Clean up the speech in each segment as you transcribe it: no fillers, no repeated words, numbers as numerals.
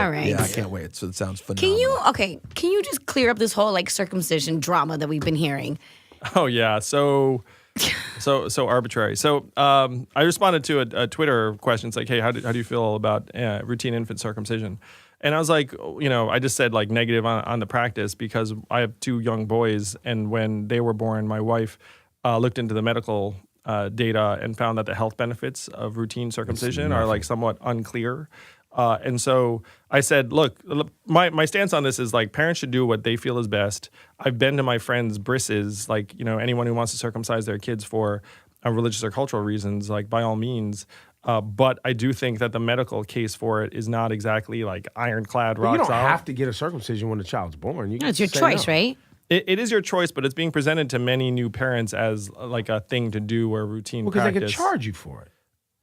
All right. Yeah, I can't wait. So it sounds phenomenal. Can you just clear up this whole like circumcision drama that we've been hearing? Oh yeah, so arbitrary. So I responded to a Twitter question. It's like, hey, how do you feel about routine infant circumcision? And I was like, I just said like negative on the practice because I have 2 young boys, and when they were born, my wife looked into the medical data and found that the health benefits of routine circumcision are like somewhat unclear. And so I said, look, my stance on this is like parents should do what they feel is best. I've been to my friends' brisses, like, anyone who wants to circumcise their kids for religious or cultural reasons, like by all means. But I do think that the medical case for it is not exactly like ironclad rock solid. You don't have to get a circumcision when the child's born. It's your choice, right? It is your choice, but it's being presented to many new parents as like a thing to do or routine practice. Because they could charge you for it.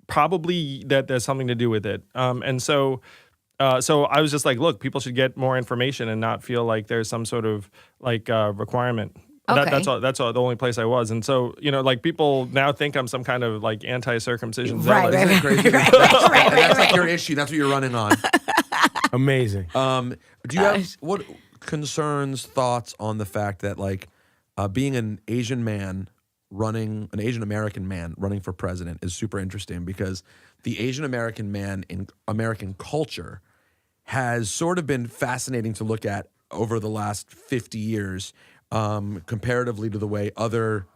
Probably that there's something to do with it. And so I was just like, look, people should get more information and not feel like there's some sort of like requirement. Okay. That's all. The only place I was, and so like people now think I'm some kind of like anti-circumcision Right, zealot. Isn't it crazy? That's like your issue. That's what you're running on. Amazing. Do you have what concerns, thoughts on the fact that like being an Asian American man running for president is super interesting because the Asian American man in American culture has sort of been fascinating to look at over the last 50 years. Comparatively to the way other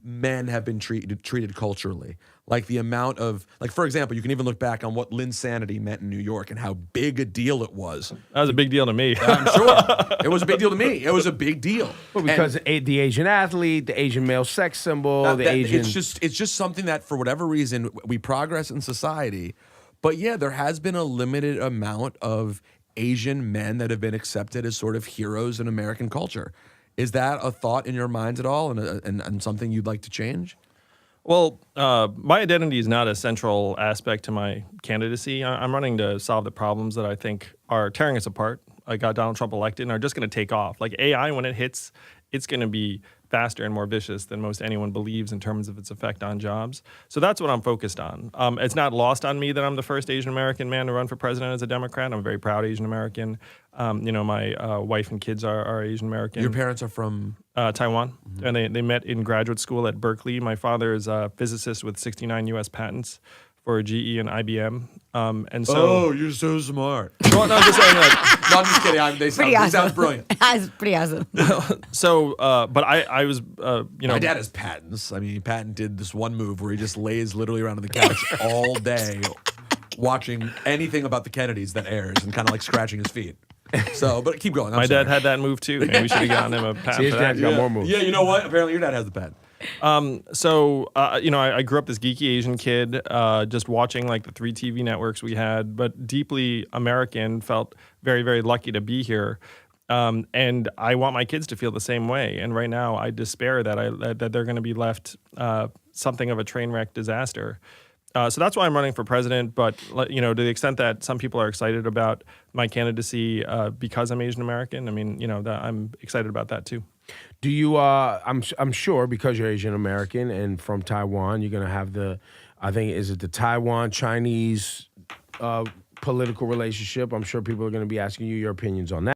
men have been treated culturally. Like the amount of, like for example, you can even look back on what Linsanity meant in New York and how big a deal it was. That was a big deal to me. I'm sure. It was a big deal to me. It was a big deal. Well, because the Asian athlete, the Asian male sex symbol, Asian... It's just something that for whatever reason, we progress in society. But yeah, there has been a limited amount of Asian men that have been accepted as sort of heroes in American culture. Is that a thought in your minds at all and something you'd like to change? Well, my identity is not a central aspect to my candidacy. I'm running to solve the problems that I think are tearing us apart. I got Donald Trump elected and are just going to take off. Like AI, when it hits, it's going to be faster and more vicious than most anyone believes in terms of its effect on jobs. So that's what I'm focused on. It's not lost on me that I'm the first Asian American man to run for president as a Democrat. I'm a very proud Asian American. My wife and kids are Asian American. Your parents are from? Taiwan, and they met in graduate school at Berkeley. My father is a physicist with 69 U.S. patents for GE and IBM. And so, oh, you're so smart. Well, no, I'm just saying, like, No, I'm just kidding. They sound brilliant. That's pretty awesome. So, but I was, My dad has patents. I mean, Patton did this one move where he just lays literally around on the couch all day watching anything about the Kennedys that airs and kind of like scratching his feet. So, but keep going. My dad had that move too. Maybe we should have gotten him a patent. His for that. dad's got more moves. Yeah, you know what? Apparently your dad has the patent. I grew up this geeky Asian kid, just watching like the 3 TV networks we had, but deeply American, felt very, very lucky to be here. And I want my kids to feel the same way. And right now I despair that they're going to be left something of a train wreck disaster. So that's why I'm running for president. But, to the extent that some people are excited about my candidacy because I'm Asian American, I mean, I'm excited about that too. Do you? I'm sure because you're Asian American and from Taiwan, you're gonna have the Taiwan Chinese political relationship. I'm sure people are gonna be asking you your opinions on that.